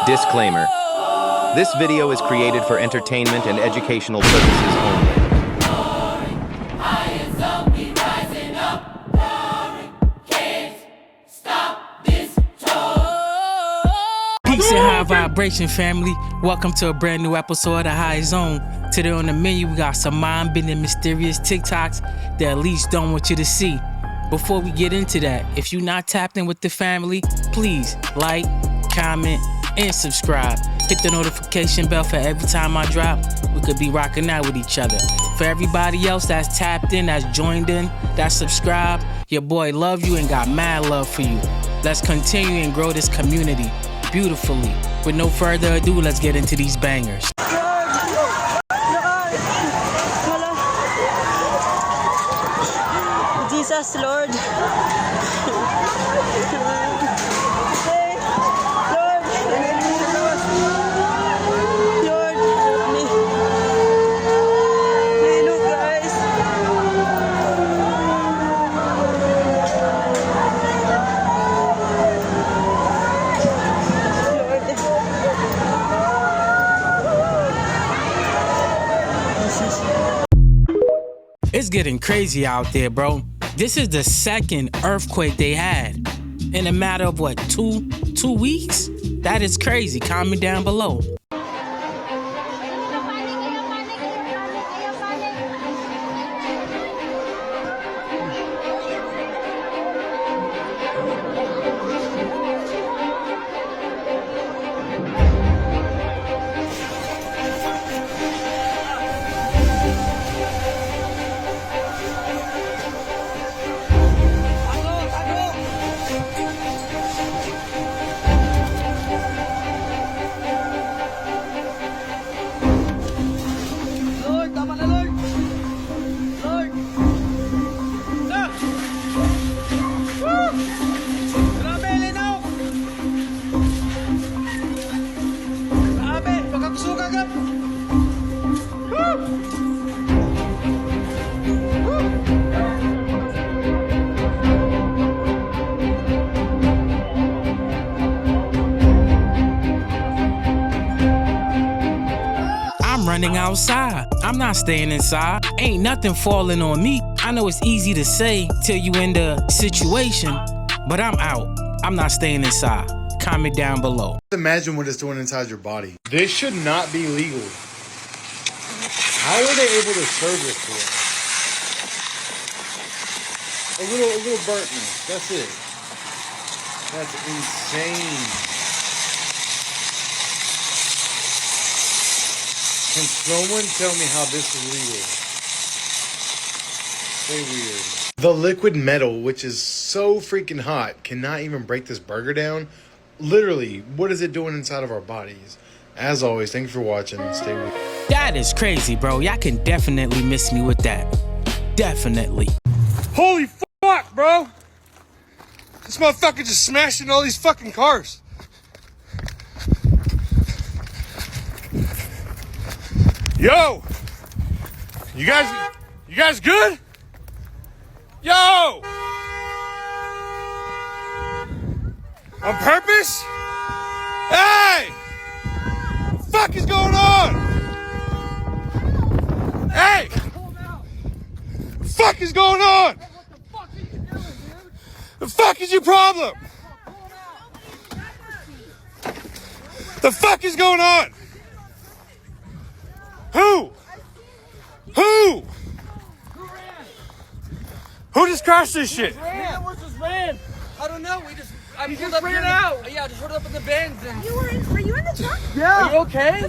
Disclaimer. This video is created for entertainment and educational purposes only. Peace and high vibration, family. Welcome to a brand new episode of The High Zone. Today on the menu, we got some mind-bending, mysterious TikToks that at least don't want you to see. Before we get into that, if you're not tapped in with the family, please like, comment, and subscribe. Hit the notification bell for every time I drop. We could be rocking out with each other. For everybody else that's tapped in, that's joined in, that's subscribed, your boy love you and got mad love for you. Let's continue and grow this community beautifully. With no further ado, let's get into these bangers. Jesus, Lord. It's getting crazy out there, bro. This is the second earthquake they had in a matter of what, two weeks? That is crazy. Comment down below. Running outside. I'm not staying inside. Ain't nothing falling on me. I know it's easy to say till you in the situation, but I'm out. I'm not staying inside. Comment down below. Imagine what it's doing inside your body. This should not be legal. How are they able to serve this for us? A little burntness. That's it. That's insane. Can someone tell me how this is legal? Stay weird. The liquid metal, which is so freaking hot, cannot even break this burger down. Literally, what is it doing inside of our bodies? As always, thank you for watching. Stay weird. That is crazy, bro. Y'all can definitely miss me with that. Definitely. Holy fuck, bro! This motherfucker just smashed into all these fucking cars. Yo! You guys good? Yo! On purpose? Hey! What the fuck is going on? Hey! What the fuck is going on? The fuck is your problem? The fuck is going on? Who? Who just crashed this shit? We just ran. I don't know. I just ran out. Yeah, I just rolled up in the bends. And Were you in the truck? yeah. Are you okay?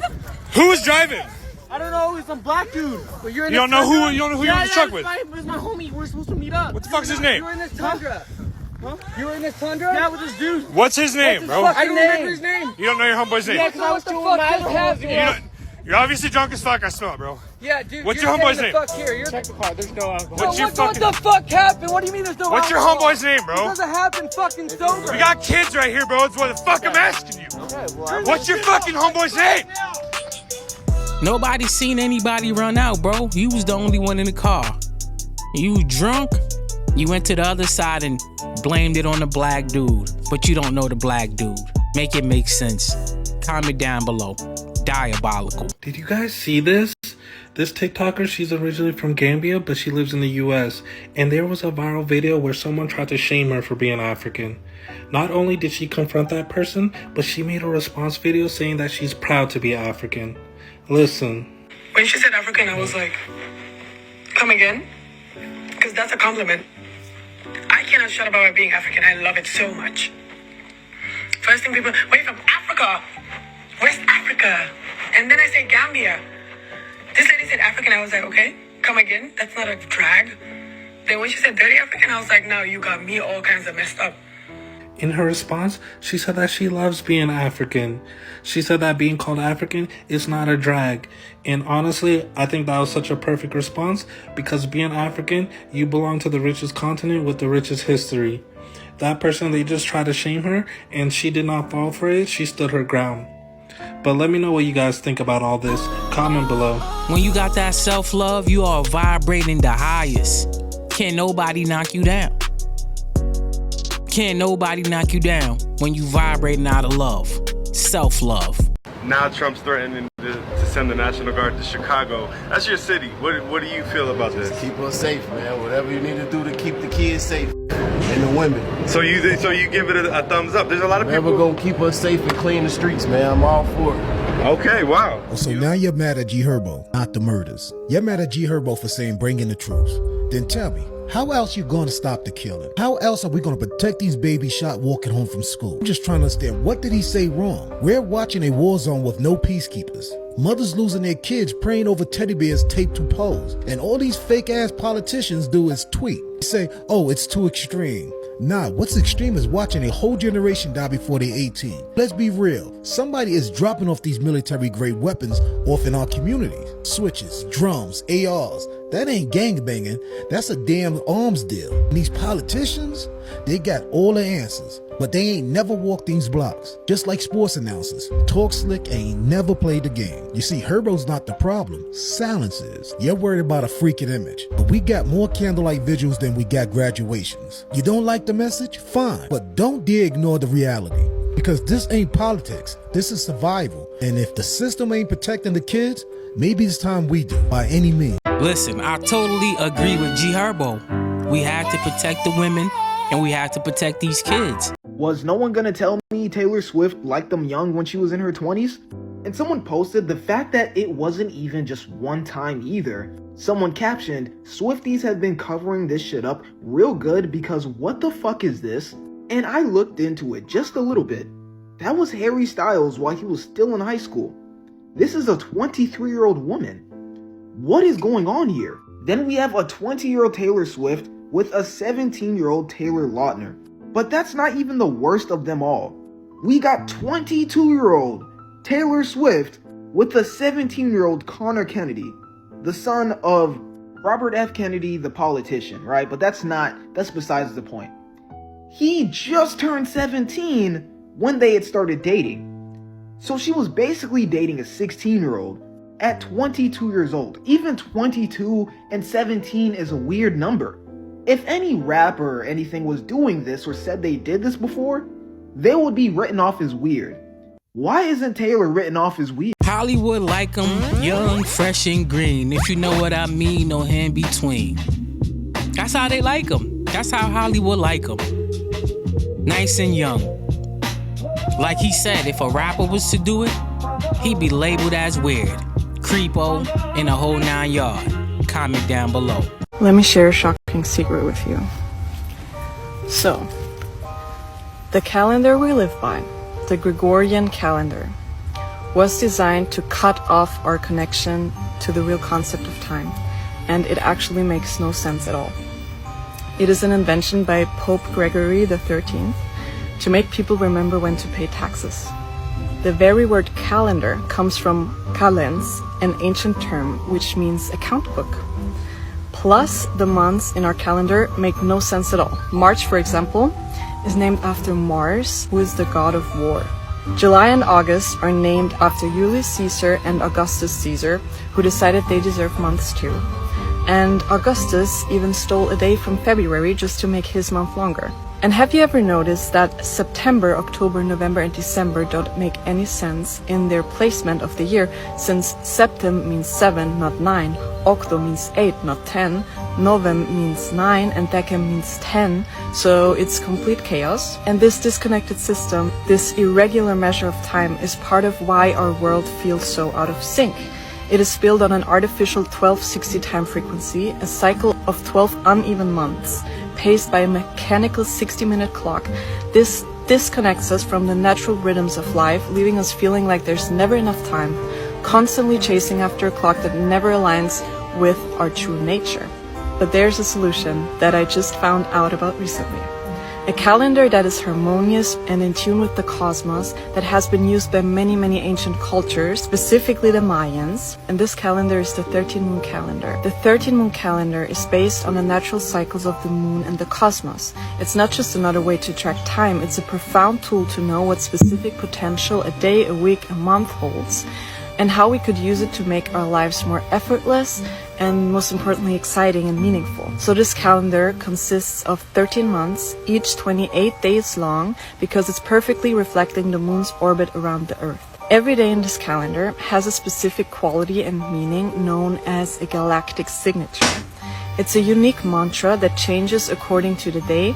Who was driving? I don't know. He's some black dude. But you're in You this don't know Tundra? who you in the truck with? It was my homie. We're supposed to meet up. What the fuck's his name? You were in this Tundra. Huh? You were in this Tundra? Yeah, with this dude. What's his name, bro? I don't remember his name. You don't know your homeboy's name? Yeah, because I was doing my You're obviously drunk as fuck. I smell it, bro. Yeah, dude. What's your homeboy's name? Fuck here. Check the car. There's no alcohol. What the fuck happened? What do you mean there's no What's your alcohol? homeboy's name, It bro? doesn't happen fucking sober. We got kids right here, bro. That's what the fuck I'm asking you. Okay, well, What's your fucking homeboy's name? Nobody seen anybody run out, bro. You was the only one in the car. You drunk, you went to the other side and blamed it on the black dude. But you don't know the black dude. Make it make sense. Comment down below. Diabolical. Did you guys see this? This TikToker, she's originally from Gambia, but she lives in the US. And there was a viral video where someone tried to shame her for being African. Not only did she confront that person, but she made a response video saying that she's proud to be African. Listen. When she said African, I was like, come again? Because that's a compliment. I cannot shut up about being African. I love it so much. First thing people, where are you from? Africa. Where's Africa? And then I say Gambia. This lady said African. I was like, okay, come again. That's not a drag. Then when she said dirty African, I was like, no, you got me all kinds of messed up. In her response, she said that she loves being African. She said that being called African is not a drag. And honestly, I think that was such a perfect response because being African, you belong to the richest continent with the richest history. That person, they just tried to shame her and she did not fall for it. She stood her ground. But let me know what you guys think about all this. Comment below. When you got that self-love, you are vibrating the highest. Can't nobody knock you down. Can't nobody knock you down when you vibrating out of love. Self-love. Now Trump's threatening to send the National Guard to Chicago. That's your city. What do you feel about this? Just keep us safe, man. Whatever you need to do to keep the kids safe and the women. So you give it a thumbs up. There's a lot of people. Never gonna keep us safe and clean the streets, man. I'm all for it. Okay, wow. So now you're mad at G Herbo, not the murders. You're mad at G Herbo for saying bring in the troops. Then tell me, how else you going to stop the killing? How else are we going to protect these babies shot walking home from school? I'm just trying to understand, what did he say wrong? We're watching a war zone with no peacekeepers. Mothers losing their kids praying over teddy bears taped to poles. And all these fake ass politicians do is tweet. Say, oh, it's too extreme. Nah, what's extreme is watching a whole generation die before they're 18. Let's be real. Somebody is dropping off these military-grade weapons off in our communities. Switches, drums, ARs. That ain't gangbanging. That's a damn arms deal. And these politicians, they got all the answers. But they ain't never walked these blocks. Just like sports announcers. Talk slick ain't never played the game. You see, Herbo's not the problem. Silence is. You're worried about a freaking image. But we got more candlelight vigils than we got graduations. You don't like the message? Fine. But don't dare ignore the reality. Because this ain't politics. This is survival. And if the system ain't protecting the kids, maybe it's time we do, by any means. Listen, I totally agree with G Herbo. We have to protect the women and we have to protect these kids. Was no one gonna tell me Taylor Swift liked them young when she was in her 20s? And someone posted the fact that it wasn't even just one time either. Someone captioned, Swifties have been covering this shit up real good because what the fuck is this? And I looked into it just a little bit. That was Harry Styles while he was still in high school. This is a 23-year-old woman. What is going on here? Then we have a 20-year-old Taylor Swift with a 17-year-old Taylor Lautner. But that's not even the worst of them all. We got 22-year-old Taylor Swift with a 17-year-old Connor Kennedy, the son of Robert F. Kennedy, the politician, right? But that's besides the point. He just turned 17 when they had started dating. So she was basically dating a 16-year-old at 22 years old. Even 22 and 17 is a weird number. If any rapper or anything was doing this or said they did this before, they would be written off as weird. Why isn't Taylor written off as weird? Hollywood like them young, fresh, and green. If you know what I mean, no in between. That's how they like them. That's how Hollywood like them. Nice and young. Like he said, if a rapper was to do it, he'd be labeled as weird, creepo, and a whole 9 yard. Comment down below. Let me share a shocking secret with you. So, the calendar we live by, the Gregorian calendar, was designed to cut off our connection to the real concept of time, and it actually makes no sense at all. It is an invention by Pope Gregory XIII to make people remember when to pay taxes. The very word calendar comes from calens, an ancient term which means account book. Plus, the months in our calendar make no sense at all. March, for example, is named after Mars, who is the god of war. July and August are named after Julius Caesar and Augustus Caesar, who decided they deserve months too. And Augustus even stole a day from February just to make his month longer. And have you ever noticed that September, October, November, and December don't make any sense in their placement of the year, since Septem means 7, not 9, Octo means 8, not 10, Novem means 9, and Decem means 10, so it's complete chaos. And this disconnected system, this irregular measure of time, is part of why our world feels so out of sync. It is built on an artificial 1260 time frequency, a cycle of 12 uneven months, paced by a mechanical 60-minute clock. This disconnects us from the natural rhythms of life, leaving us feeling like there's never enough time, constantly chasing after a clock that never aligns with our true nature. But there's a solution that I just found out about recently. A calendar that is harmonious and in tune with the cosmos, that has been used by many, many ancient cultures, specifically the Mayans. And this calendar is the 13-moon calendar. The 13-moon calendar is based on the natural cycles of the moon and the cosmos. It's not just another way to track time, it's a profound tool to know what specific potential a day, a week, a month holds, and how we could use it to make our lives more effortless and, most importantly, exciting and meaningful. So this calendar consists of 13 months, each 28 days long, because it's perfectly reflecting the moon's orbit around the Earth. Every day in this calendar has a specific quality and meaning known as a galactic signature. It's a unique mantra that changes according to the day,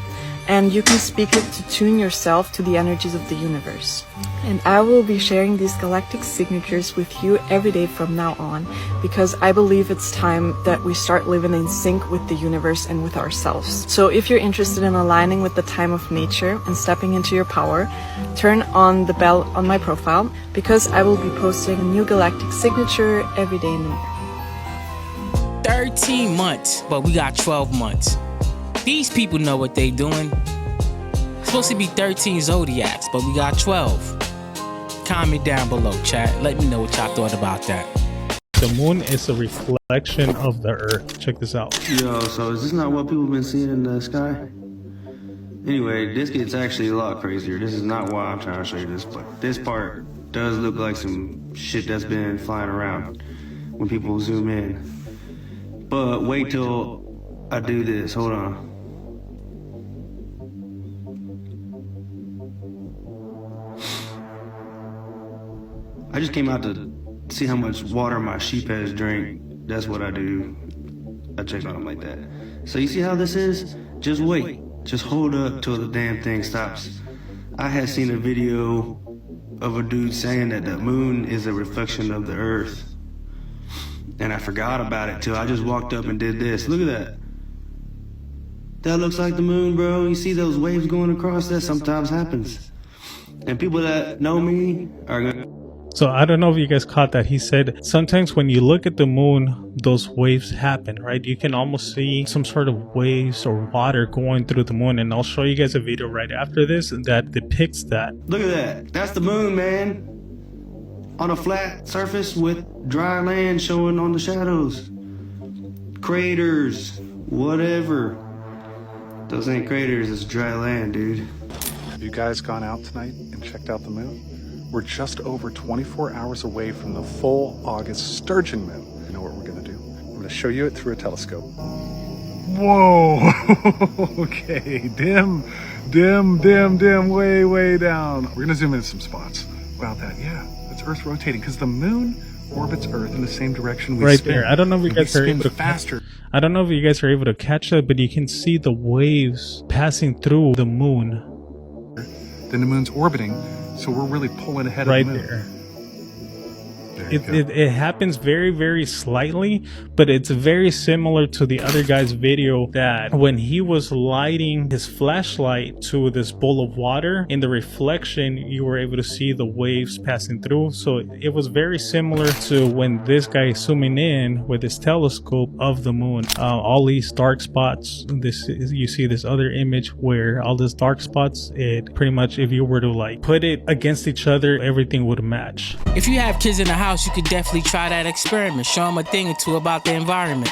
and you can speak it to tune yourself to the energies of the universe. And I will be sharing these galactic signatures with you every day from now on, because I believe it's time that we start living in sync with the universe and with ourselves. So if you're interested in aligning with the time of nature and stepping into your power, turn on the bell on my profile, because I will be posting a new galactic signature every day in the year. 13 months, but we got 12 months. These people know what they doing. It's supposed to be 13 zodiacs, but we got 12. Comment down below, chat. Let me know what y'all thought about that. The moon is a reflection of the Earth. Check this out. Yo, so is this not what people have been seeing in the sky? Anyway, this gets actually a lot crazier. This is not why I'm trying to show you this, but this part does look like some shit that's been flying around when people zoom in. But wait till I do this. Hold on. I just came out to see how much water my sheep has drank. That's what I do. I check on them like that. So you see how this is? Just wait. Just hold up till the damn thing stops. I had seen a video of a dude saying that the moon is a reflection of the Earth. And I forgot about it till I just walked up and did this. Look at that. That looks like the moon, bro. You see those waves going across? That sometimes happens. And people that know me are gonna... So I don't know if you guys caught that. He said sometimes when you look at the moon, those waves happen, right? You can almost see some sort of waves or water going through the moon. And I'll show you guys a video right after this that depicts that. Look at that. That's the moon, man. On a flat surface with dry land showing on the shadows. Craters, whatever. Those ain't craters, it's dry land, dude. Have you guys gone out tonight and checked out the moon? We're just over 24 hours away from the full August sturgeon moon. You know what we're gonna do? I'm gonna show you it through a telescope. Whoa! Okay, dim, way down. We're gonna zoom in some spots. About that, yeah. That's Earth rotating, because the moon orbits Earth in the same direction we spin. Right there. I don't know if you guys are able to faster. I don't know if you guys are able to catch that, but you can see the waves passing through the moon. Then the moon's orbiting, so we're really pulling ahead of the moon. Right there. It happens very, very slightly, but it's very similar to the other guy's video that when he was lighting his flashlight to this bowl of water, in the reflection, you were able to see the waves passing through. So it was very similar to when this guy is zooming in with his telescope of the moon. All these dark spots, you see this other image where all these dark spots, it pretty much, if you were to like put it against each other, everything would match. If you have kids in the house, you could definitely try that experiment. Show them a thing or two about the environment.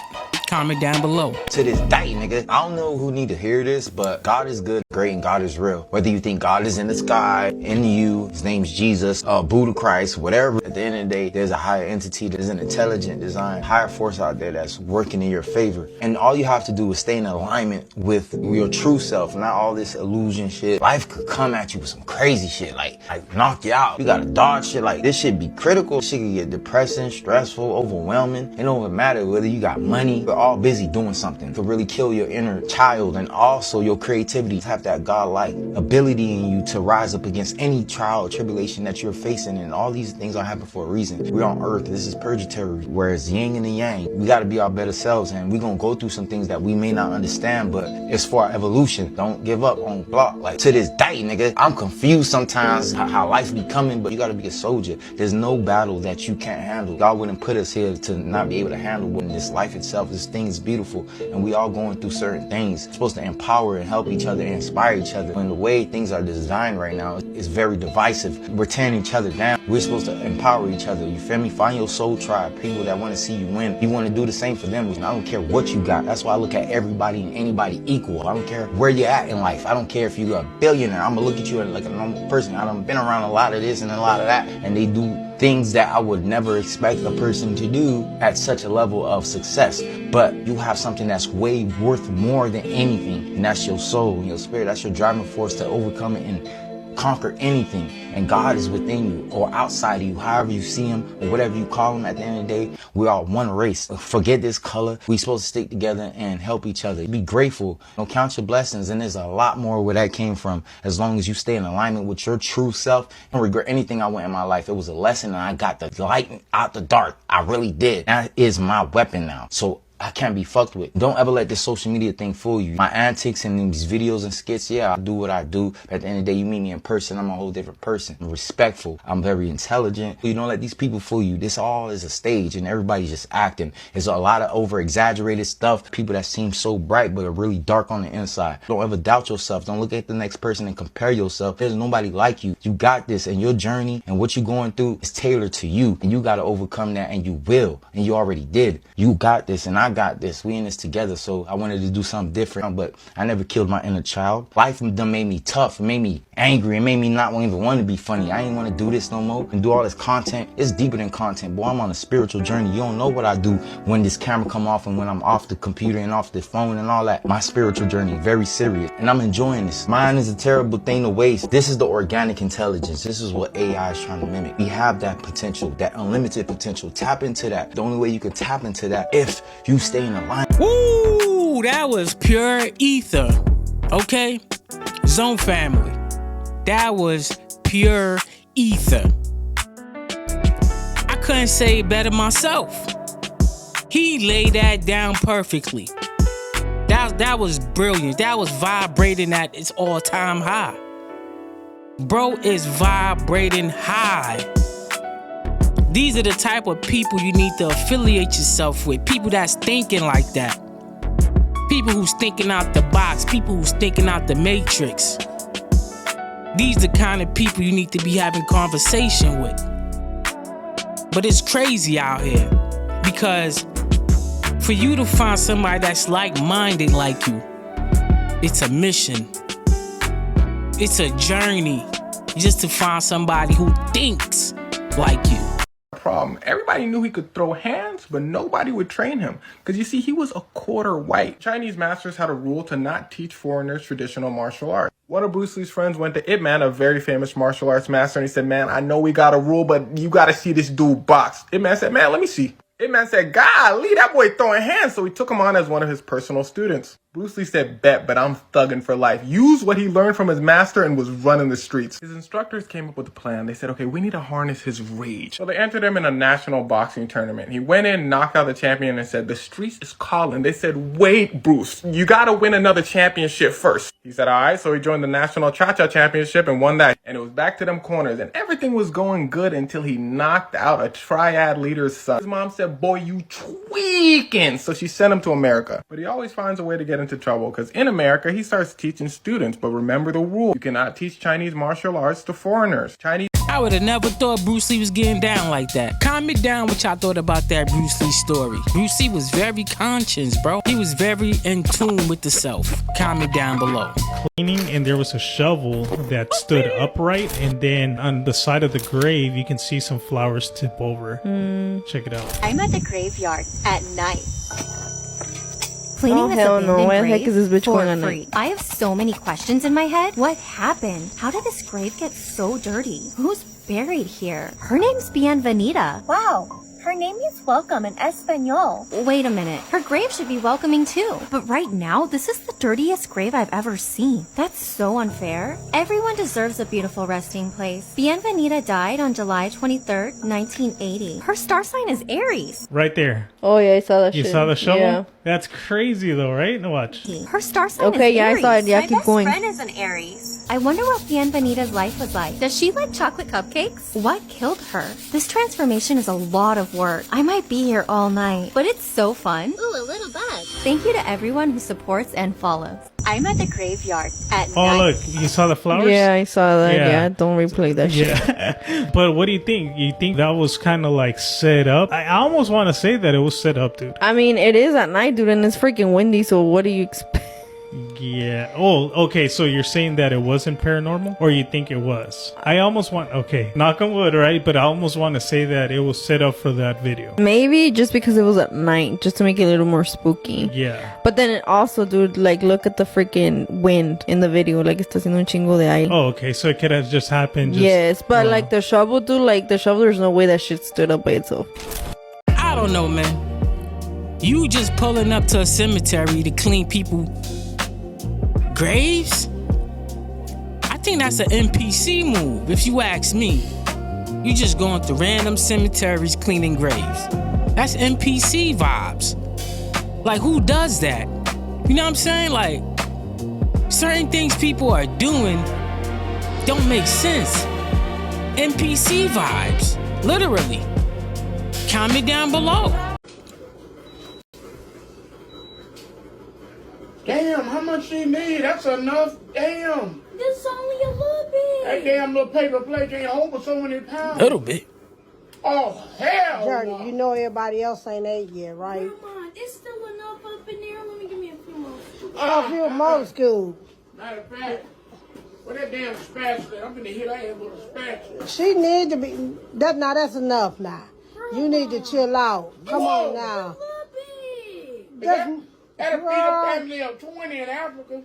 Comment down below. To this day, nigga, I don't know who need to hear this, but God is good. great and God is real. Whether you think God is in the sky, in you, his name's Jesus, Buddha Christ, whatever. At the end of the day, there's a higher entity, there's an intelligent design, higher force out there that's working in your favor. And all you have to do is stay in alignment with your true self, not all this illusion shit. Life could come at you with some crazy shit, like knock you out. You gotta dodge shit. Like, this shit be critical. Shit can get depressing, stressful, overwhelming. It don't even matter whether you got money. We're all busy doing something to really kill your inner child, and also your creativity. Have that godlike ability in you to rise up against any trial or tribulation that you're facing. And all these things are happening for a reason. We're on earth. This is purgatory, where it's yin and the yang. We gotta be our better selves, and we're gonna go through some things that we may not understand, but it's for our evolution. Don't give up on block. Like, to this day, nigga, I'm confused sometimes how life be coming, but you gotta be a soldier. There's no battle that you can't handle. God wouldn't put us here to not be able to handle when this life itself, this thing is beautiful, and we all going through certain things. We're supposed to empower and help each other and inspire each other. And the way things are designed right now is very divisive. We're tearing each other down. We're supposed to empower each other. You feel me? Find your soul tribe, people that want to see you win. You want to do the same for them. I don't care what you got. That's why I look at everybody and anybody equal. I don't care where you're at in life. I don't care if you're a billionaire. I'm gonna look at you like a normal person. I done been around a lot of this and a lot of that, and they do things that I would never expect a person to do at such a level of success. But you have something that's way worth more than anything, and that's your soul and your spirit. That's your driving force to overcome it and conquer anything. And God is within you or outside of you, however you see him or whatever you call him. At the end of the day, we're all one race. Forget this color. We're supposed to stick together and help each other. Be grateful. Don't count your blessings. And there's a lot more where that came from. As long as you stay in alignment with your true self. I don't regret anything I went in my life. It was a lesson, and I got the light out the dark. I really did. That is my weapon now. So I can't be fucked with. Don't ever let this social media thing fool you. My antics and these videos and skits, yeah, I do what I do. But at the end of the day, you meet me in person, I'm a whole different person. I'm respectful. I'm very intelligent. You don't let these people fool you. This all is a stage, and everybody's just acting. There's a lot of over-exaggerated stuff. People that seem so bright but are really dark on the inside. Don't ever doubt yourself. Don't look at the next person and compare yourself. There's nobody like you. You got this, and your journey and what you're going through is tailored to you. And you got to overcome that, and you will. And you already did. You got this, and I got this. We in this together. So I wanted to do something different, but I never killed my inner child. Life done made me tough. It made me angry. It made me not even want to be funny. I ain't want to do this no more and do all this content. It's deeper than content. Boy, I'm on a spiritual journey. You don't know what I do when this camera come off and when I'm off the computer and off the phone and all that. My spiritual journey, very serious. And I'm enjoying this. Mine is a terrible thing to waste. This is the organic intelligence. This is what AI is trying to mimic. We have that potential, that unlimited potential. Tap into that. The only way you can tap into that if you stay in alignment. Woo! That was pure ether. Okay? Zone family. That was pure ether. I couldn't say it better myself. He laid that down perfectly. That was brilliant. That was vibrating at its all-time high. Bro is vibrating high. These are the type of people you need to affiliate yourself with. People that's thinking like that. People who's thinking out the box. People who's thinking out the matrix. These are the kind of people you need to be having conversation with. But it's crazy out here. Because for you to find somebody that's like-minded like you, it's a mission. It's a journey. Just to find somebody who thinks like you. Problem. Everybody knew he could throw hands, but nobody would train him. Because you see, he was a quarter white. Chinese masters had a rule to not teach foreigners traditional martial arts. One of Bruce Lee's friends went to Ip Man, a very famous martial arts master, and he said, man, I know we got a rule, but you got to see this dude box. Ip Man said, man, let me see. Ip Man said, golly, that boy throwing hands. So he took him on as one of his personal students. Bruce Lee said, bet, but I'm thugging for life. Use what he learned from his master and was running the streets. His instructors came up with a plan. They said, okay, we need to harness his rage. So they entered him in a national boxing tournament. He went in, knocked out the champion, and said, the streets is calling. They said, wait, Bruce, you got to win another championship first. He said, all right. So he joined the national cha-cha championship and won that. And it was back to them corners. And everything was going good until he knocked out a triad leader's son. His mom said, boy, you tweaking. So she sent him to America. But he always finds a way to get into trouble, because in America, he starts teaching students. But remember the rule. You cannot teach Chinese martial arts to foreigners. I I would have never thought Bruce Lee was getting down like that. Comment down what y'all thought about that Bruce Lee story. Bruce Lee was very conscious, bro. He was very in tune with the self. Comment down below. Cleaning, and there was a shovel that stood upright, and then on the side of the grave you can see some flowers tip over. Check it out. I'm at the graveyard at night. Cleaning Oh, this hell no. abandoned Why the heck grave is this bitch for going on free. night? I have so many questions in my head. What happened? How did this grave get so dirty? Who's buried here? Her name's Bienvenida. Wow. Her name means welcome in Espanol. Wait a minute. Her grave should be welcoming too. But right now, this is the dirtiest grave I've ever seen. That's so unfair. Everyone deserves a beautiful resting place. Bienvenida died on July 23rd, 1980. Her star sign is Aries. Right there. Oh yeah, I saw that You shit. saw the shovel? Yeah. That's crazy though, right? No, watch. Her star sign Okay, is yeah, I Aries. saw it. Yeah, My keep best going. friend is an Aries. I wonder what Bienvenida's life was like. Does she like chocolate cupcakes? What killed her? This transformation is a lot of work. I might be here all night, but it's so fun. Ooh, a little bug. Thank you to everyone who supports and follows. I'm at the graveyard at Oh, night. look, you saw the flowers? Yeah, I saw that. Yeah. Yeah, don't replay that shit. Yeah. But what do you think? You think that was kind of like set up? I almost want to say that it was set up, dude. I mean, it is at night, dude, and it's freaking windy, so what do you expect? Yeah. Oh, okay. So you're saying that it wasn't paranormal, or you think it was? I almost want. Okay, knock on wood, right? But I almost want to say that it was set up for that video. Maybe just because it was at night, just to make it a little more spooky. Yeah. But then it also, dude, like, look at the freaking wind in the video. Like, está haciendo un chingo de aire. Oh, okay. So it could have just happened. Yes, but like the shovel, dude, like the shovel, there's no way that shit stood up by itself. I don't know, man. You just pulling up to a cemetery to clean people graves? I think that's an NPC move, if you ask me. You just going to random cemeteries cleaning graves. That's NPC vibes. Like, who does that? You know what I'm saying? Like, certain things people are doing don't make sense. NPC vibes, literally. Comment down below. Damn, how much you need? That's enough. Damn. This is only a little bit. That damn little paper plate can't hold for so many pounds. Little bit. Oh, hell Journey, no. you know everybody else ain't ate yet, right? Grandma, there's still enough up in there. Let me give me a few more. A few more scoops. Matter of fact, with that damn spatula, I'm gonna hit her head with a spatula. She need to be, that's enough now. You need to chill out. Come on now. That'll feed a family of 20 in Africa.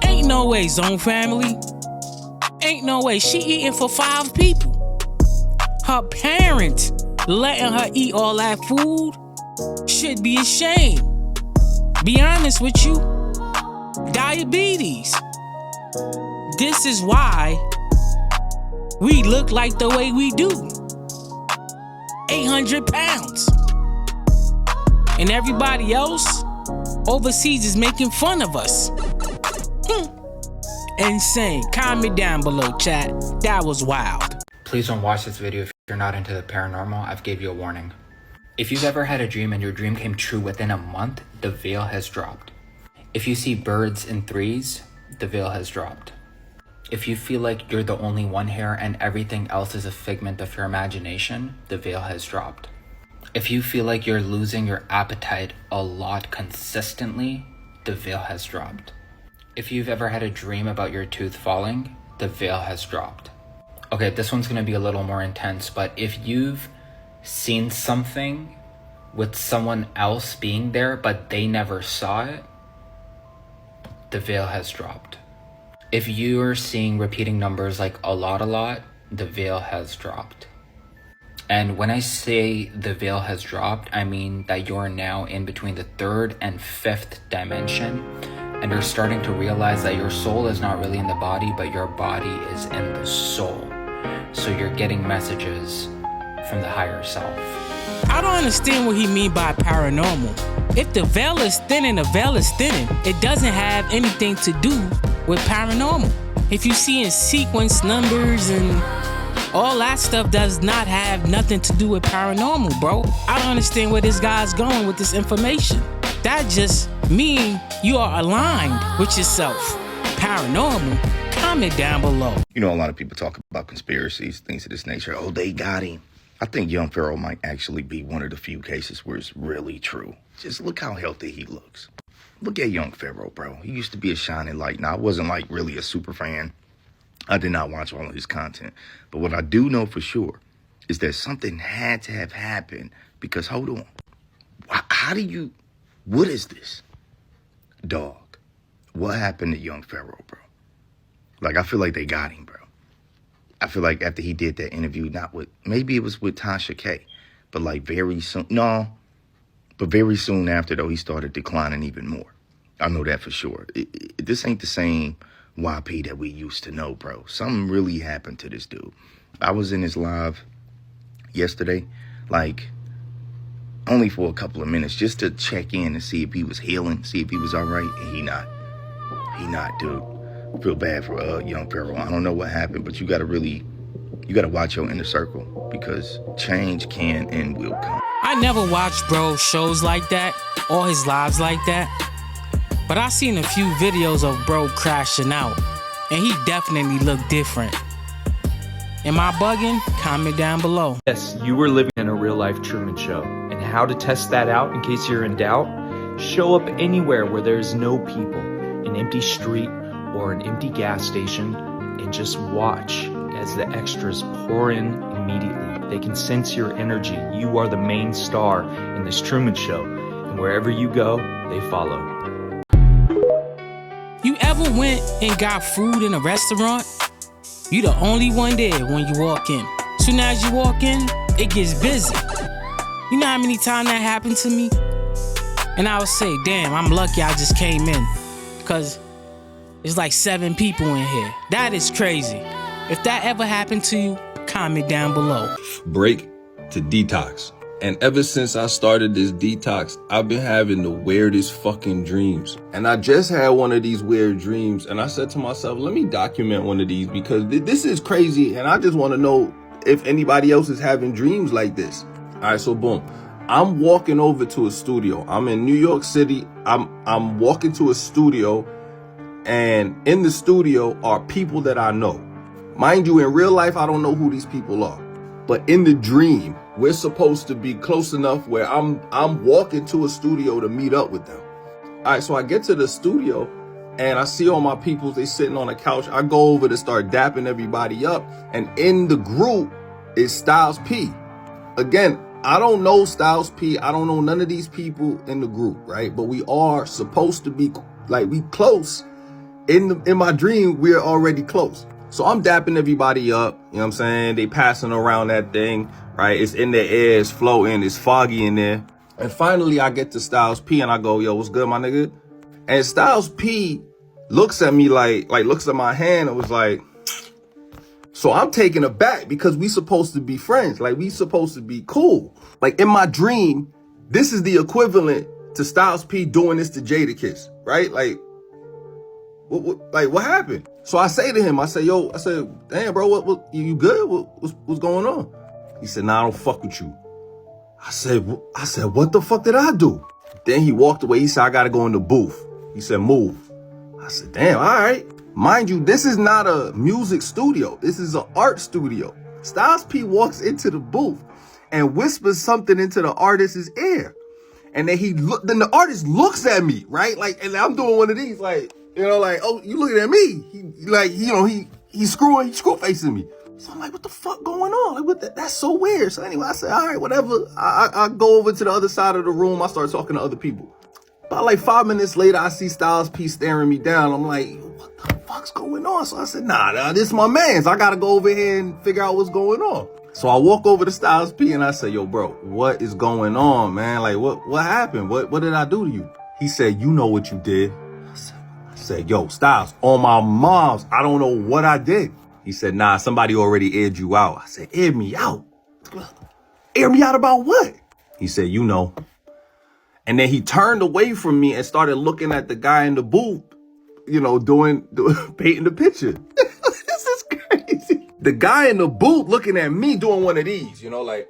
Ain't no way, Zone Family. Ain't no way. She eating for 5 people. Her parents letting her eat all that food should be ashamed. Be honest with you. Diabetes. This is why we look like the way we do. 800 pounds. And everybody else overseas is making fun of us. Insane. Comment down below, chat. That was wild. Please don't watch this video if you're not into the paranormal. I've gave you a warning. If you've ever had a dream and your dream came true within a month, the veil has dropped. If you see birds in threes, the veil has dropped. If you feel like you're the only one here and everything else is a figment of your imagination, the veil has dropped. If you feel like you're losing your appetite a lot consistently, the veil has dropped. If you've ever had a dream about your tooth falling, the veil has dropped. Okay, this one's gonna be a little more intense, but if you've seen something with someone else being there, but they never saw it, the veil has dropped. If you're seeing repeating numbers like a lot, the veil has dropped. And when I say the veil has dropped, I mean that you're now in between the 3rd and 5th dimension, and you're starting to realize that your soul is not really in the body, but your body is in the soul. So you're getting messages from the higher self. I don't understand what he mean by paranormal. If the veil is thinning, the veil is thinning. It doesn't have anything to do with paranormal. If you see in sequence numbers and all that stuff does not have nothing to do with paranormal, bro. I don't understand where this guy's going with this information. That just means you are aligned with yourself. Paranormal Comment down below. You know, a lot of people talk about conspiracies, things of this nature. Oh, they got him. I think young Pharaoh might actually be one of the few cases where it's really true. Just look how healthy he looks. Look at young Pharaoh, bro. He used to be a shining light. Now, I wasn't like really a super fan. I did not watch all of his content. But what I do know for sure is that something had to have happened because, hold on. What is this? Dog. What happened to young Pharaoh, bro? Like, I feel like they got him, bro. I feel like after he did that interview, maybe it was with Tasha K, but like very soon after, though, he started declining even more. I know that for sure. This ain't the same YP that we used to know, bro. Something really happened to this dude. I was in his live yesterday, like only for a couple of minutes, just to check in and see if he was healing, see if he was all right, and he not, dude. Feel bad for young Pharaoh. I don't know what happened, but you gotta watch your inner circle because change can and will come. I never watched bro shows like that or his lives like that, but I seen a few videos of bro crashing out, and he definitely looked different. Am I bugging? Comment down below. Yes, you were living in a real-life Truman Show, and how to test that out in case you're in doubt? Show up anywhere where there's no people, an empty street, or an empty gas station, and just watch as the extras pour in immediately. They can sense your energy. You are the main star in this Truman Show, and wherever you go, they follow. You ever went and got food in a restaurant? You the only one there when you walk in. Soon as you walk in, it gets busy. You know how many times that happened to me? And I would say, damn, I'm lucky I just came in, because there's like 7 people in here. That is crazy. If that ever happened to you, comment down below. Break to detox. And ever since I started this detox, I've been having the weirdest fucking dreams. And I just had one of these weird dreams, and I said to myself, let me document one of these because this is crazy, and I just want to know if anybody else is having dreams like this. All right, so boom. I'm walking over to a studio. I'm in New York City. I'm walking to a studio, and in the studio are people that I know. Mind you, in real life, I don't know who these people are. But in the dream, we're supposed to be close enough where I'm walking to a studio to meet up with them. All right, so I get to the studio and I see all my peoples, they sitting on a couch. I go over to start dapping everybody up. And in the group is Styles P. Again, I don't know Styles P. I don't know none of these people in the group, right? But we are supposed to be like, we close. In my dream, we're already close. So I'm dapping everybody up, you know what I'm saying? They passing around that thing, right? It's in the air, it's floating, it's foggy in there. And finally I get to Styles P and I go, yo, what's good, my nigga? And Styles P looks at me like looks at my hand and was like, so I'm taken aback because we supposed to be friends. Like, we supposed to be cool. Like, in my dream, this is the equivalent to Styles P doing this to Jadakiss, right? Like, what happened? So I say to him, I say, damn, bro, what you good? What's going on? He said, nah, I don't fuck with you. I said, what the fuck did I do? Then he walked away. He said, I gotta go in the booth. He said, move. I said, damn, all right. Mind you, this is not a music studio. This is an art studio. Styles P walks into the booth and whispers something into the artist's ear. And then then the artist looks at me, right? Like, and I'm doing one of these, like, you know, like, oh, you looking at me? He's screw facing me. So I'm like, what the fuck going on? Like, that's so weird. So anyway, I said, all right, whatever. I go over to the other side of the room. I start talking to other people. About like 5 minutes later, I see Styles P staring me down. I'm like, what the fuck's going on? So I said, nah, this is my man's. I gotta go over here and figure out what's going on. So I walk over to Styles P and I say, yo, bro, what is going on, man? Like, what happened? What did I do to you? He said, you know what you did. I said, yo, Styles, on my mom's, I don't know what I did. He said, nah, somebody already aired you out. I said, air me out? Air me out about what? He said, you know. And then he turned away from me and started looking at the guy in the booth, you know, doing painting the picture. This is crazy. The guy in the booth looking at me doing one of these, you know, like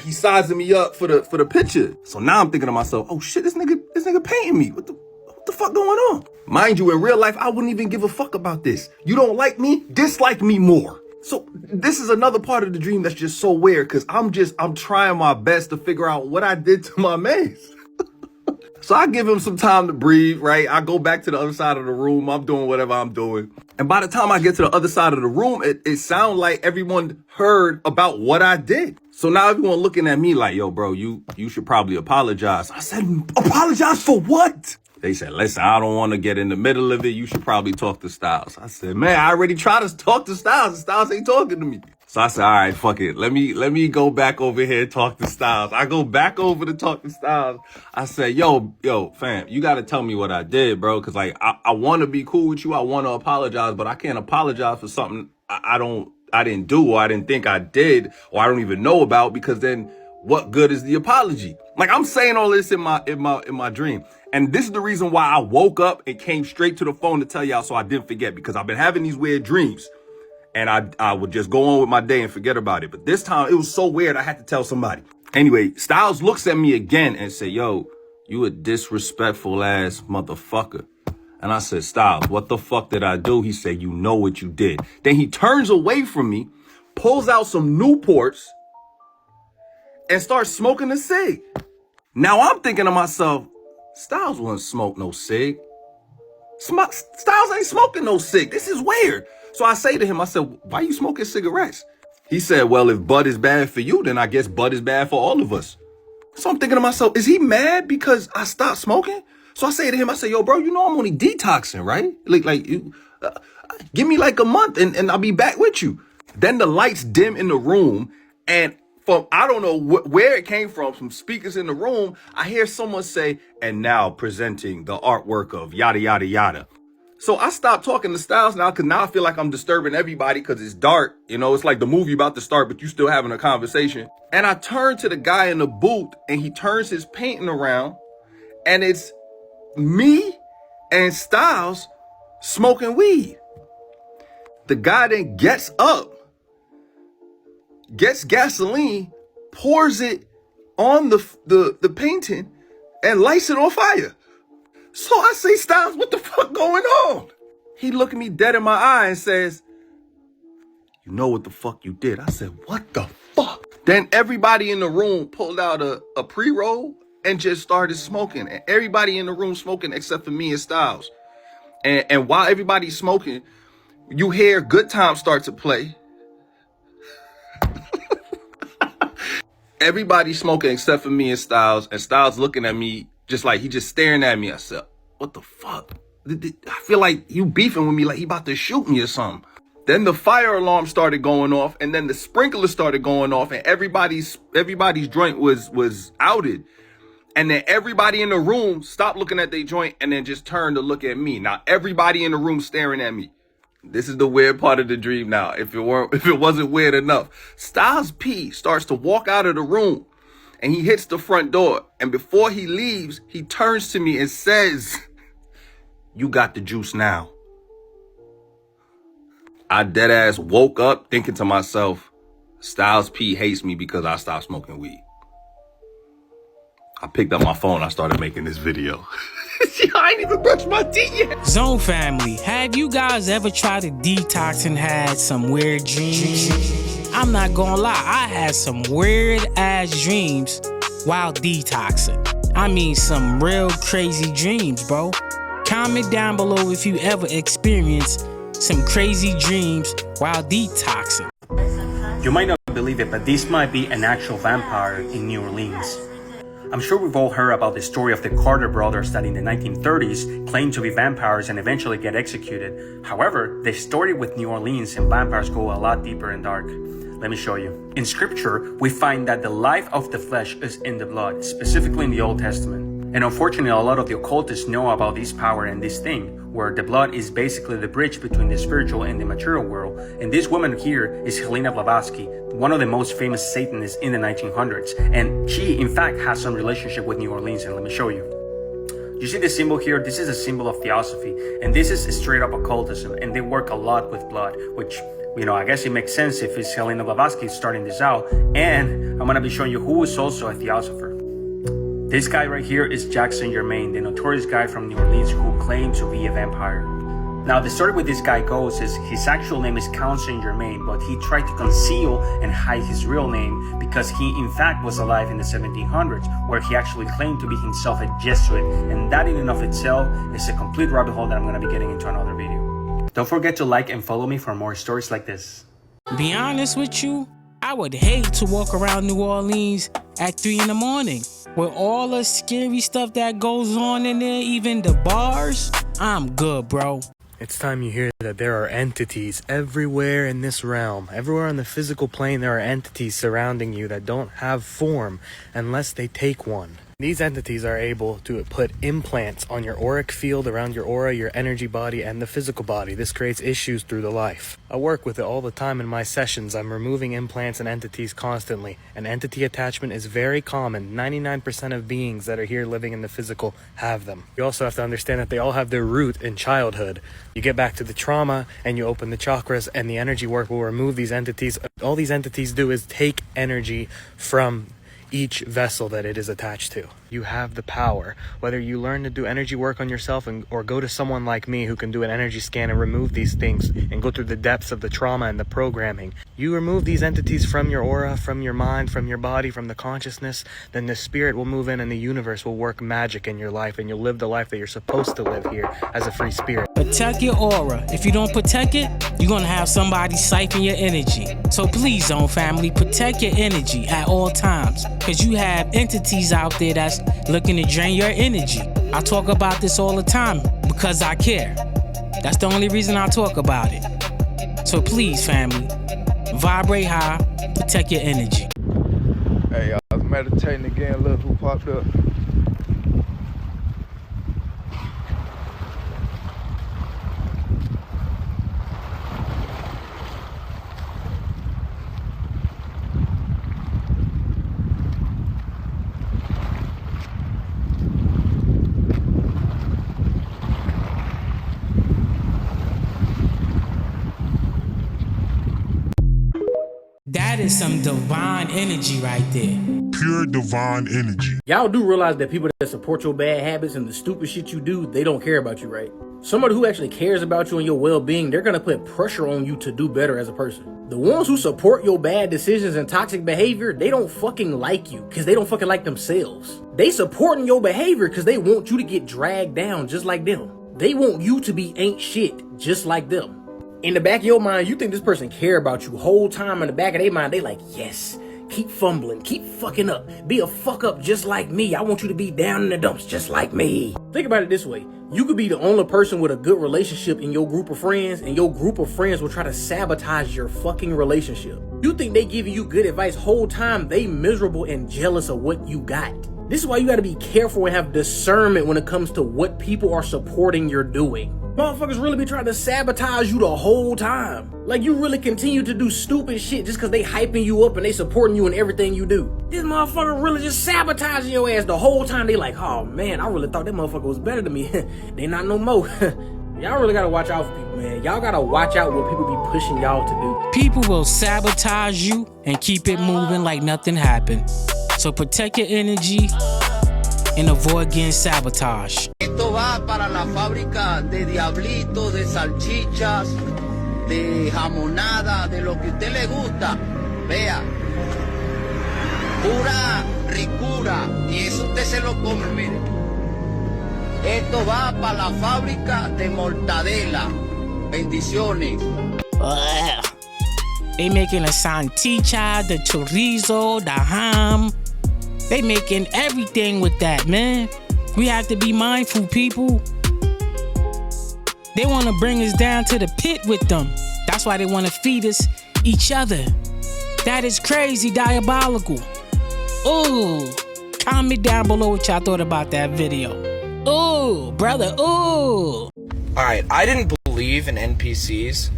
he's sizing me up for the picture. So now I'm thinking to myself, oh shit, this nigga painting me. What What the fuck going on? Mind you, in real life, I wouldn't even give a fuck about this. You don't like me? Dislike me more. So this is another part of the dream that's just so weird because I'm trying my best to figure out what I did to my man. So I give him some time to breathe, right? I go back to the other side of the room. I'm doing whatever I'm doing. And by the time I get to the other side of the room, it sounds like everyone heard about what I did. So now everyone looking at me like, yo, bro, you should probably apologize. I said, apologize for what? They said, listen, I don't want to get in the middle of it. You should probably talk to Styles. I said, man, I already tried to talk to Styles and Styles ain't talking to me. So I said, all right, fuck it. Let me go back over here and talk to Styles. I go back over to talk to Styles. I said, yo, fam, you got to tell me what I did, bro. Cause like, I want to be cool with you. I want to apologize, but I can't apologize for something I didn't do, or I didn't think I did, or I don't even know about, because then what good is the apology? Like, I'm saying all this in my dream. And this is the reason why I woke up and came straight to the phone to tell y'all so I didn't forget, because I've been having these weird dreams. And I would just go on with my day and forget about it. But this time, it was so weird, I had to tell somebody. Anyway, Styles looks at me again and said, yo, you a disrespectful ass motherfucker. And I said, Styles, what the fuck did I do? He said, you know what you did. Then he turns away from me, pulls out some Newports, and starts smoking a cig. Now I'm thinking to myself, Styles wouldn't smoke no cig. Styles ain't smoking no cig. This is weird. So I say to him, I said, why you smoking cigarettes? He said, well, if bud is bad for you, then I guess bud is bad for all of us. So I'm thinking to myself, is he mad because I stopped smoking? So I say to him, I say, yo, bro, you know I'm only detoxing, right? Like you, give me like a month and I'll be back with you. Then the lights dim in the room, and from, I don't know where it came from speakers in the room, I hear someone say, and now presenting the artwork of yada, yada, yada. So I stopped talking to Styles now, because now I feel like I'm disturbing everybody because it's dark. You know, it's like the movie about to start, but you still having a conversation. And I turn to the guy in the booth, and he turns his painting around, and it's me and Styles smoking weed. The guy then gets up, gets gasoline, pours it on the painting, and lights it on fire. So I say, Styles, what the fuck going on? He looked at me dead in my eye and says, you know what the fuck you did? I said, what the fuck? Then everybody in the room pulled out a pre-roll and just started smoking. And everybody in the room smoking except for me and Styles. And while everybody's smoking, you hear Good Time start to play. Everybody's smoking except for me and Styles looking at me just like he just staring at me. I said, what the fuck? I feel like you beefing with me, like he about to shoot me or something. Then the fire alarm started going off, and then the sprinkler started going off, and everybody's joint was outed. And then everybody in the room stopped looking at their joint and then just turned to look at me. Now everybody in the room staring at me. This is the weird part of the dream now. If it wasn't weird enough, Styles P starts to walk out of the room. And he hits the front door. And before he leaves, he turns to me and says, you got the juice now. I dead ass woke up thinking to myself, Styles P hates me because I stopped smoking weed. I picked up my phone. I started making this video. I ain't even brushed my teeth yet. Zone family, have you guys ever tried to detox and had some weird dreams? I'm not gonna lie, I had some weird ass dreams while detoxing. I mean, some real crazy dreams, bro. Comment down below if you ever experienced some crazy dreams while detoxing. You might not believe it, but this might be an actual vampire in New Orleans. I'm sure we've all heard about the story of the Carter brothers that in the 1930s claimed to be vampires and eventually get executed. However, the story with New Orleans and vampires go a lot deeper and dark. Let me show you. In scripture, we find that the life of the flesh is in the blood, specifically in the Old Testament. And unfortunately, a lot of the occultists know about this power and this thing, where the blood is basically the bridge between the spiritual and the material world. And this woman here is Helena Blavatsky, one of the most famous Satanists in the 1900s. And she, in fact, has some relationship with New Orleans, and let me show you. You see the symbol here? This is a symbol of theosophy, and this is straight up occultism, and they work a lot with blood, which, you know, I guess it makes sense if it's Helena Blavatsky starting this out. And I'm going to be showing you who is also a theosopher. This guy right here is Jack Saint Germain, the notorious guy from New Orleans who claimed to be a vampire. Now, the story with this guy goes is his actual name is Count Saint Germain, but he tried to conceal and hide his real name because he in fact was alive in the 1700s, where he actually claimed to be himself a Jesuit, and that in and of itself is a complete rabbit hole that I'm going to be getting into another video. Don't forget to like and follow me for more stories like this. Be honest with you, I would hate to walk around New Orleans at 3 in the morning with all the scary stuff that goes on in there, even the bars. I'm good, bro. It's time you hear that there are entities everywhere in this realm. Everywhere on the physical plane, there are entities surrounding you that don't have form unless they take one. These entities are able to put implants on your auric field, around your aura, your energy body, and the physical body. This creates issues through the life. I work with it all the time in my sessions. I'm removing implants and entities constantly. And entity attachment is very common. 99% of beings that are here living in the physical have them. You also have to understand that they all have their root in childhood. You get back to the trauma and you open the chakras, and the energy work will remove these entities. All these entities do is take energy from each vessel that it is attached to. You have the power. Whether you learn to do energy work on yourself or go to someone like me who can do an energy scan and remove these things and go through the depths of the trauma and the programming. You remove these entities from your aura, from your mind, from your body, from the consciousness, then the spirit will move in and the universe will work magic in your life, and you'll live the life that you're supposed to live here as a free spirit. Protect your aura. If you don't protect it, you're gonna have somebody siphon your energy. So please, Zone family, protect your energy at all times, because you have entities out there that's looking to drain your energy. I talk about this all the time because I care. That's the only reason I talk about it. So please, family, vibrate high, protect your energy. Hey, I was meditating again, look who popped up. That is some divine energy right there. Pure divine energy. Y'all do realize that people that support your bad habits and the stupid shit you do, they don't care about you, right? Somebody who actually cares about you and your well-being, they're gonna put pressure on you to do better as a person. The ones who support your bad decisions and toxic behavior, they don't fucking like you because they don't fucking like themselves. They supporting your behavior because they want you to get dragged down just like them. They want you to be ain't shit just like them. In the back of your mind, you think this person care about you. Whole time in the back of their mind, they like, yes, keep fumbling, keep fucking up, be a fuck up just like me. I want you to be down in the dumps just like me. Think about it this way. You could be the only person with a good relationship in your group of friends, and your group of friends will try to sabotage your fucking relationship. You think they giving you good advice whole time, they miserable and jealous of what you got. This is why you gotta be careful and have discernment when it comes to what people are supporting you're doing. Motherfuckers really be trying to sabotage you the whole time. Like you really continue to do stupid shit just cause they hyping you up and they supporting you in everything you do. This motherfucker really just sabotaging your ass the whole time. They like, oh man, I really thought that motherfucker was better than me. They not no more. Y'all really gotta watch out for people, man. Y'all gotta watch out what people be pushing y'all to do. People will sabotage you and keep it moving like nothing happened. So protect your energy and avoid getting sabotage. Esto va para la fábrica de diablitos, de salchichas, de jamonada, de lo que a usted le gusta. Vea, pura ricura, y eso usted se lo come, mire. Esto va para la fábrica de mortadela. Bendiciones. They making a santicha, the chorizo, the ham. They making everything with that, man. We have to be mindful, people. They want to bring us down to the pit with them. That's why they want to feed us each other. That is crazy, diabolical. Ooh, comment down below what y'all thought about that video. Ooh, brother, ooh. Alright, I didn't believe in NPCs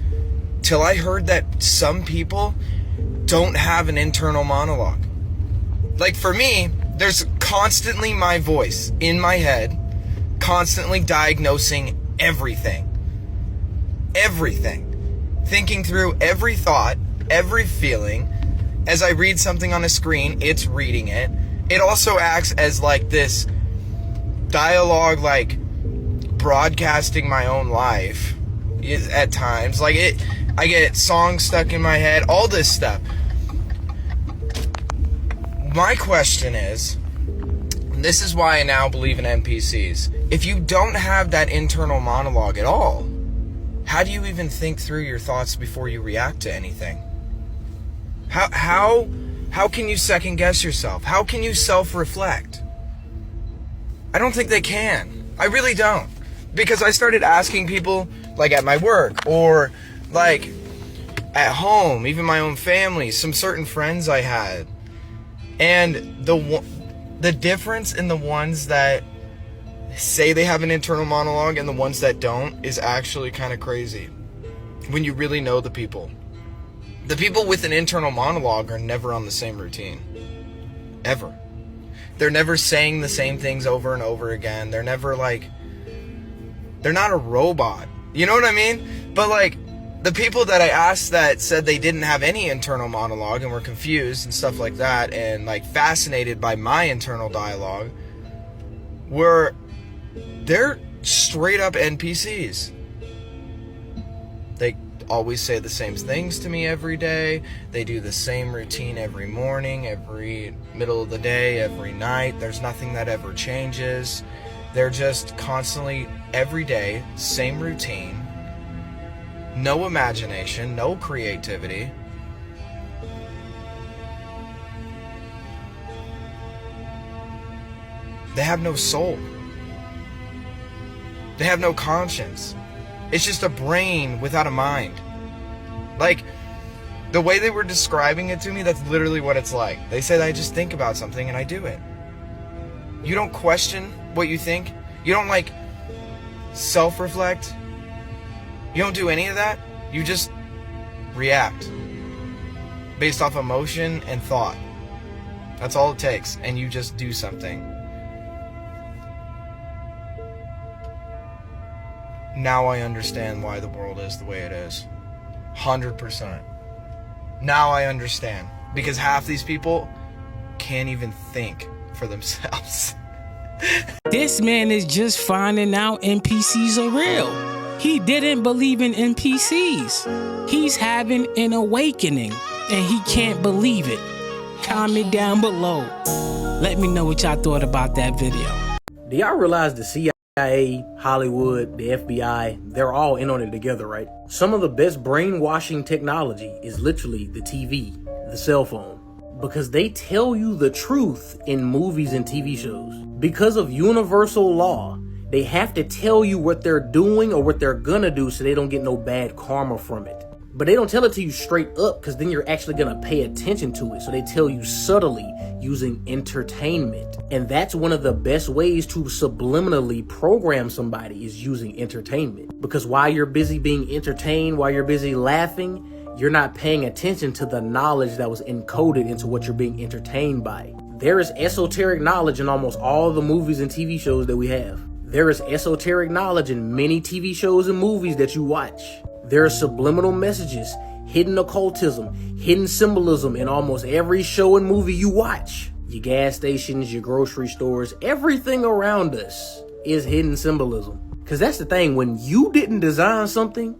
till I heard that some people don't have an internal monologue. Like for me, there's constantly my voice in my head, constantly diagnosing everything. Everything. Thinking through every thought, every feeling. As I read something on a screen, it's reading it. it also acts as like this dialogue, like broadcasting my own life at times. Like I get songs stuck in my head, all this stuff. My question is, and this is why I now believe in NPCs. If you don't have that internal monologue at all, how do you even think through your thoughts before you react to anything? How can you second guess yourself? How can you self-reflect? I don't think they can. I really don't. Because I started asking people, like at my work, or like at home, even my own family, some certain friends I had. And the difference in the ones that say they have an internal monologue and the ones that don't is actually kind of crazy. When you really know the people. The people with an internal monologue are never on the same routine. Ever. They're never saying the same things over and over again. They're never like... They're not a robot. You know what I mean? But like, the people that I asked that said they didn't have any internal monologue and were confused and stuff like that and like fascinated by my internal dialogue they're straight up NPCs. They always say the same things to me every day. They do the same routine every morning, every middle of the day, every night. There's nothing that ever changes. They're just constantly, every day, same routine. No imagination, no creativity. They have no soul. They have no conscience. It's just a brain without a mind. Like, the way they were describing it to me, that's literally what it's like. They said I just think about something and I do it. You don't question what you think. You don't, like, self-reflect. You don't do any of that. You just react based off emotion and thought. That's all it takes. And you just do something. Now I understand why the world is the way it is. 100%. Now I understand. Because half these people can't even think for themselves. This man is just finding out NPCs are real. He didn't believe in NPCs. He's having an awakening and he can't believe it. Comment down below. Let me know what y'all thought about that video. Do y'all realize the CIA, Hollywood, the FBI, they're all in on it together, right? Some of the best brainwashing technology is literally the TV, the cell phone, because they tell you the truth in movies and TV shows. Because of universal law, they have to tell you what they're doing or what they're gonna do so they don't get no bad karma from it. But they don't tell it to you straight up because then you're actually gonna pay attention to it. So they tell you subtly using entertainment. And that's one of the best ways to subliminally program somebody is using entertainment. Because while you're busy being entertained, while you're busy laughing, you're not paying attention to the knowledge that was encoded into what you're being entertained by. There is esoteric knowledge in almost all the movies and TV shows that we have. There is esoteric knowledge in many TV shows and movies that you watch. There are subliminal messages, hidden occultism, hidden symbolism in almost every show and movie you watch. Your gas stations, your grocery stores, everything around us is hidden symbolism. Because that's the thing, when you didn't design something,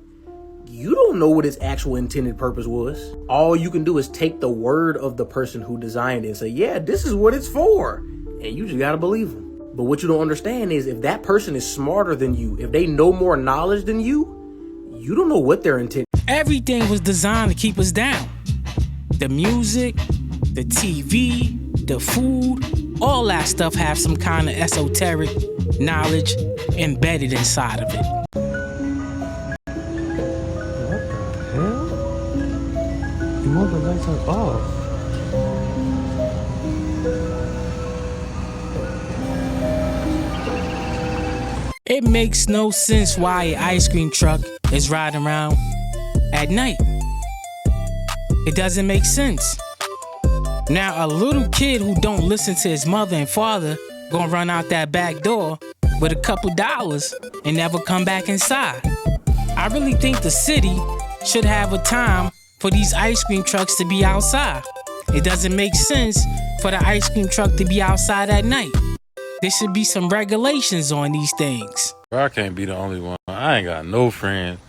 you don't know what its actual intended purpose was. All you can do is take the word of the person who designed it and say, yeah, this is what it's for. And you just gotta believe them. But what you don't understand is if that person is smarter than you, if they know more knowledge than you don't know what their intent. Everything was designed to keep us down. The music, the TV, the food, all that stuff have some kind of esoteric knowledge embedded inside of it. All the lights are off. It makes no sense why an ice cream truck is riding around at night. It doesn't make sense. Now a little kid who don't listen to his mother and father gonna run out that back door with a couple dollars and never come back inside. I really think the city should have a time for these ice cream trucks to be outside. It doesn't make sense for the ice cream truck to be outside at night. There should be some regulations on these things. I can't be the only one. I ain't got no friends.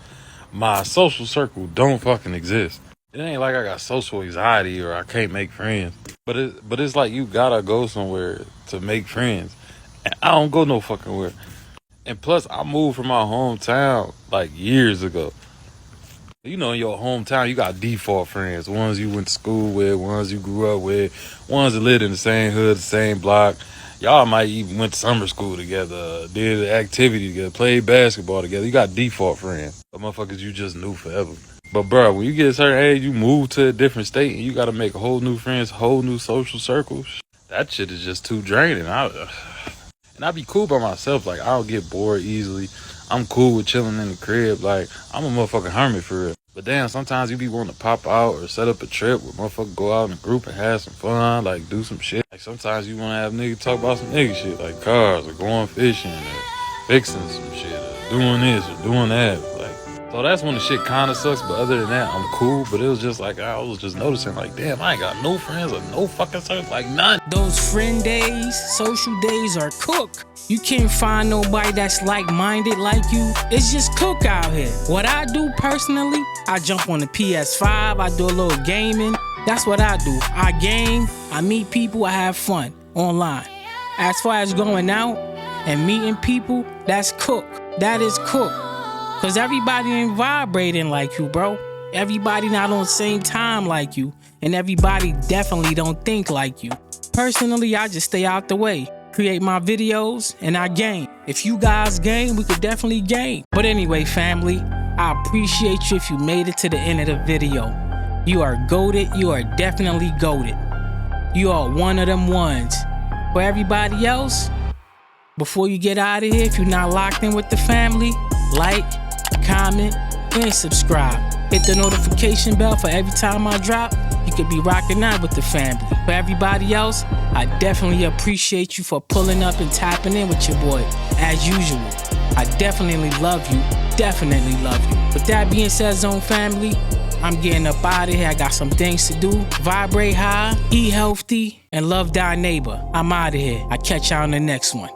My social circle don't fucking exist. It ain't like I got social anxiety or I can't make friends. But it's like you gotta go somewhere to make friends. And I don't go no fucking where. And plus, I moved from my hometown like years ago. You know, in your hometown, you got default friends. Ones you went to school with, ones you grew up with, ones that lived in the same hood, the same block. Y'all might even went to summer school together, did an activity together, played basketball together. You got default friends. But motherfuckers you just knew forever. But bro, when you get a certain age, you move to a different state and you gotta make a whole new friends, whole new social circles. That shit is just too draining. And I be cool by myself. Like, I don't get bored easily. I'm cool with chilling in the crib. Like, I'm a motherfucking hermit for real. But damn, sometimes you be wanting to pop out or set up a trip where motherfuckers go out in a group and have some fun, like do some shit. Like sometimes you want to have niggas talk about some nigga shit, like cars or going fishing or fixing some shit or doing this or doing that. Like, so that's when the shit kind of sucks. But other than that, I'm cool. But it was just like, I was just noticing like, damn, I ain't got no friends or no fucking circle, like none. Those friend days, social days are cooked. You can't find nobody that's like-minded like you. It's just cook out here. What I do personally, I jump on the PS5, I do a little gaming. That's what I do. I game, I meet people, I have fun online. As far as going out and meeting people, that's cook. That is cook. Cause everybody ain't vibrating like you, bro. Everybody not on the same time like you. And everybody definitely don't think like you. Personally, I just stay out the way. Create my videos and I game. If you guys game, we could definitely game. But anyway, family, I appreciate you if you made it to the end of the video. You are goated. You are definitely goated. You are one of them ones. For everybody else, before you get out of here, if you're not locked in with the family, like, comment, and subscribe. Hit the notification bell for every time I drop. You could be rocking out with the family. For everybody else, I definitely appreciate you for pulling up and tapping in with your boy, as usual. I definitely love you. Definitely love you. With that being said, Zone family, I'm getting up out of here. I got some things to do. Vibrate high, eat healthy, and love thy neighbor. I'm out of here. I catch y'all on the next one.